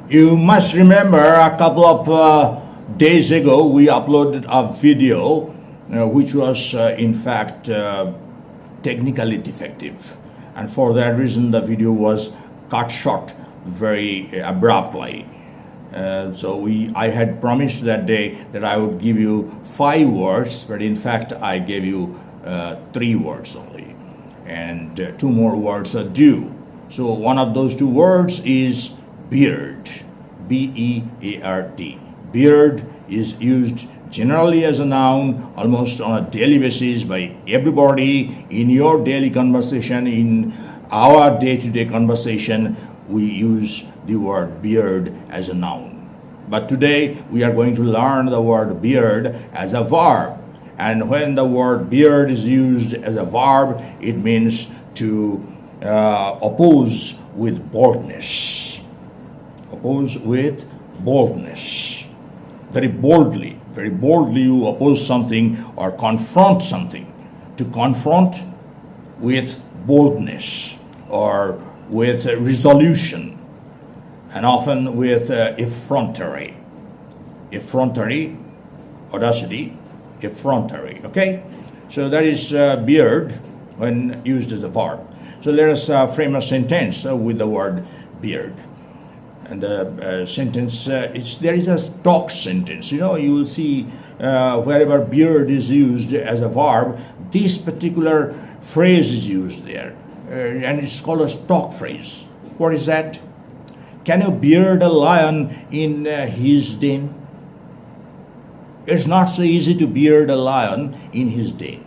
You must remember a couple of days ago we uploaded a video which was in fact technically defective, and for that reason the video was cut short very abruptly. I had promised that day that I would give you 5 words, but in fact I gave you 3 words only, and 2 more words are due. So one of those 2 words is beard, B-E-A-R-D. Beard is used generally as a noun almost on a daily basis by everybody in your daily conversation. In our day-to-day conversation, we use the word beard as a noun. But today we are going to learn the word beard as a verb. And when the word beard is used as a verb, it means to oppose with boldness. Oppose with boldness. Very boldly you oppose something or confront something. To confront with boldness or with resolution, and often with effrontery, audacity, effrontery. Okay, so that is beard when used as a verb. So let us frame a sentence with the word beard. And the sentence, there is a stock sentence. You know, you will see wherever beard is used as a verb, this particular phrase is used there. And it's called a stock phrase. What is that? Can you beard a lion in his den? It's not so easy to beard a lion in his den.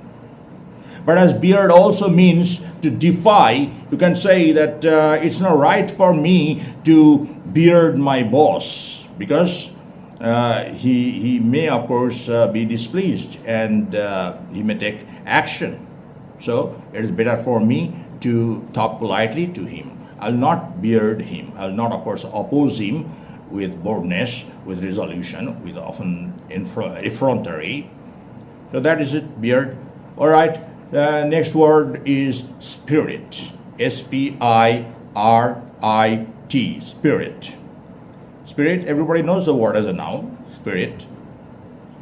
But as beard also means to defy, you can say that it's not right for me to beard my boss, because he may of course be displeased and he may take action. So it is better for me to talk politely to him. I'll not beard him. I'll not of course oppose him with boldness, with resolution, with often effrontery. So that is it, beard. All right. The next word is spirit. S-P-I-R-I-T. Spirit. Spirit, everybody knows the word as a noun, spirit.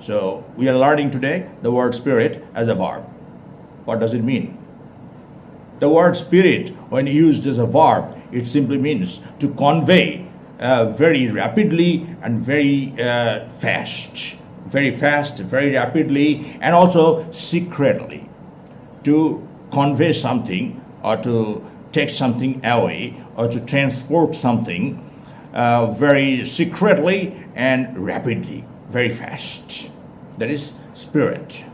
So we are learning today the word spirit as a verb. What does it mean? The word spirit, when used as a verb, it simply means to convey very rapidly and very fast. Very fast, very rapidly, and also secretly. To convey something, or to take something away, or to transport something very secretly and rapidly, very fast. That is spirit.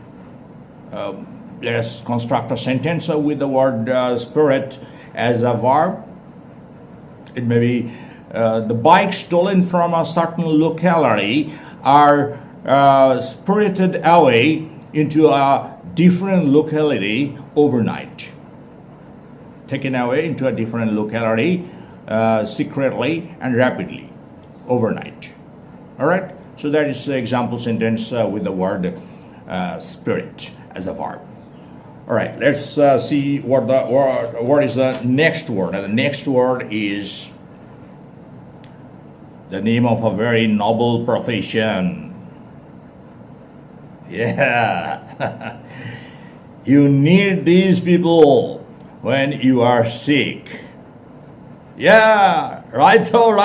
Let us construct a sentence with the word spirit as a verb. It may be the bike stolen from a certain locality are spirited away into a different locality overnight. Taken away into a different locality secretly and rapidly overnight. All right. So that is the example sentence with the word spirit as a verb. All right. Let's see what is the next word. And the next word is the name of a very noble profession. Yeah. You need these people when you are sick. Yeah, righto.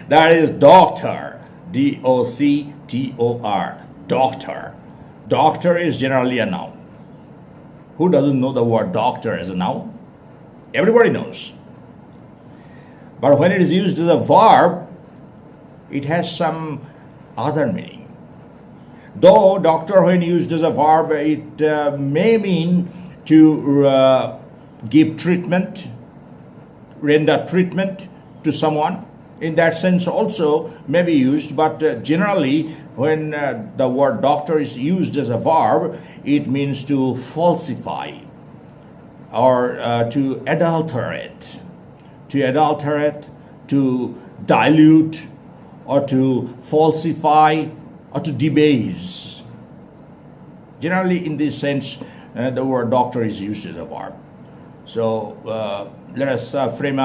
That is doctor. D-O-C-T-O-R. Doctor. Doctor is generally a noun. Who doesn't know the word doctor as a noun? Everybody knows. But when it is used as a verb, it has some other meaning. Though doctor, when used as a verb, it may mean to give treatment, render treatment to someone. In that sense also may be used, but generally when the word doctor is used as a verb, it means to falsify or to adulterate, to dilute, or to falsify, or to debase. Generally, in this sense, the word doctor is used as a verb. So let us frame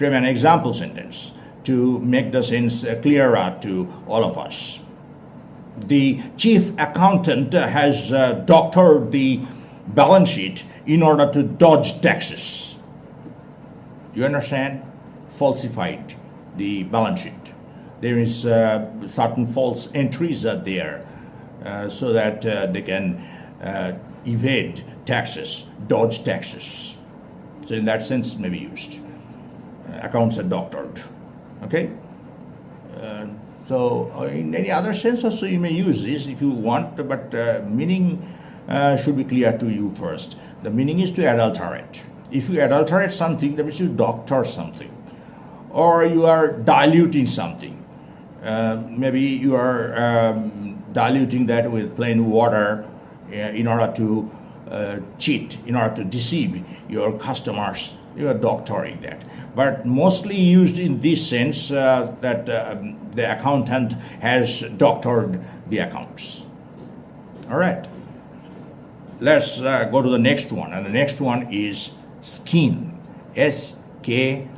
frame an example sentence to make the sense clearer to all of us. The chief accountant has doctored the balance sheet in order to dodge taxes. You understand? Falsified the balance sheet. There is certain false entries are there so that they can evade taxes, dodge taxes. So in that sense, may be used. Accounts are doctored. Okay. So in any other sense also you may use this if you want, but meaning should be clear to you first. The meaning is to adulterate. If you adulterate something, that means you doctor something, or you are diluting something. Maybe you are diluting that with plain water in order to cheat, in order to deceive your customers. You are doctoring that. But mostly used in this sense that the accountant has doctored the accounts. All right. Let's go to the next one. And the next one is skin. S-K-I-N.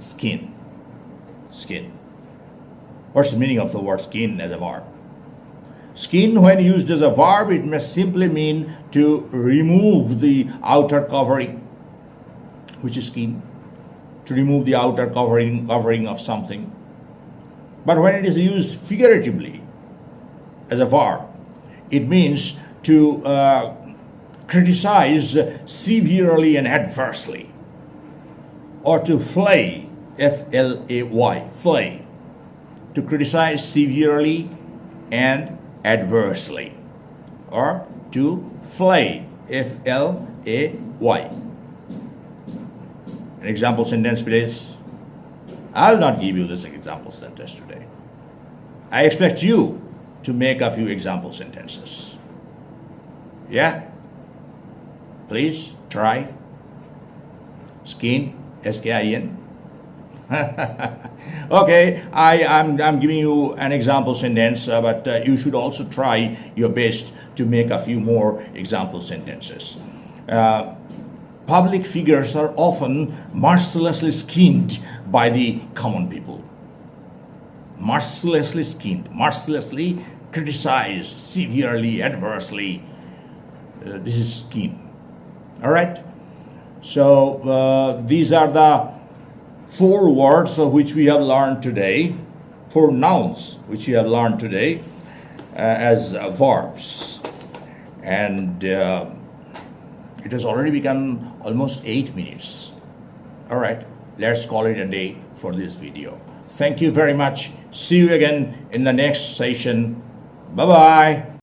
Skin. Skin. What's the meaning of the word skin as a verb? Skin, when used as a verb, it may simply mean to remove the outer covering, which is skin. To remove the outer covering of something. But when it is used figuratively as a verb, it means to criticize severely and adversely, or to flay, F-L-A-Y, flay, to criticize severely and adversely, or to flay, F-L-A-Y. An example sentence, please. I'll not give you this example sentence today. I expect you to make a few example sentences. Yeah? Please try. Skin, S-K-I-N. Okay, I'm giving you an example sentence, but you should also try your best to make a few more example sentences. Public figures are often mercilessly skinned by the common people. Mercilessly skinned, mercilessly criticized, severely, adversely. This is skin. All right? So these are the 4 words which we have learned today, 4 nouns which we have learned today as verbs. And it has already become almost 8 minutes. All right, let's call it a day for this video. Thank you very much. See you again in the next session. Bye-bye.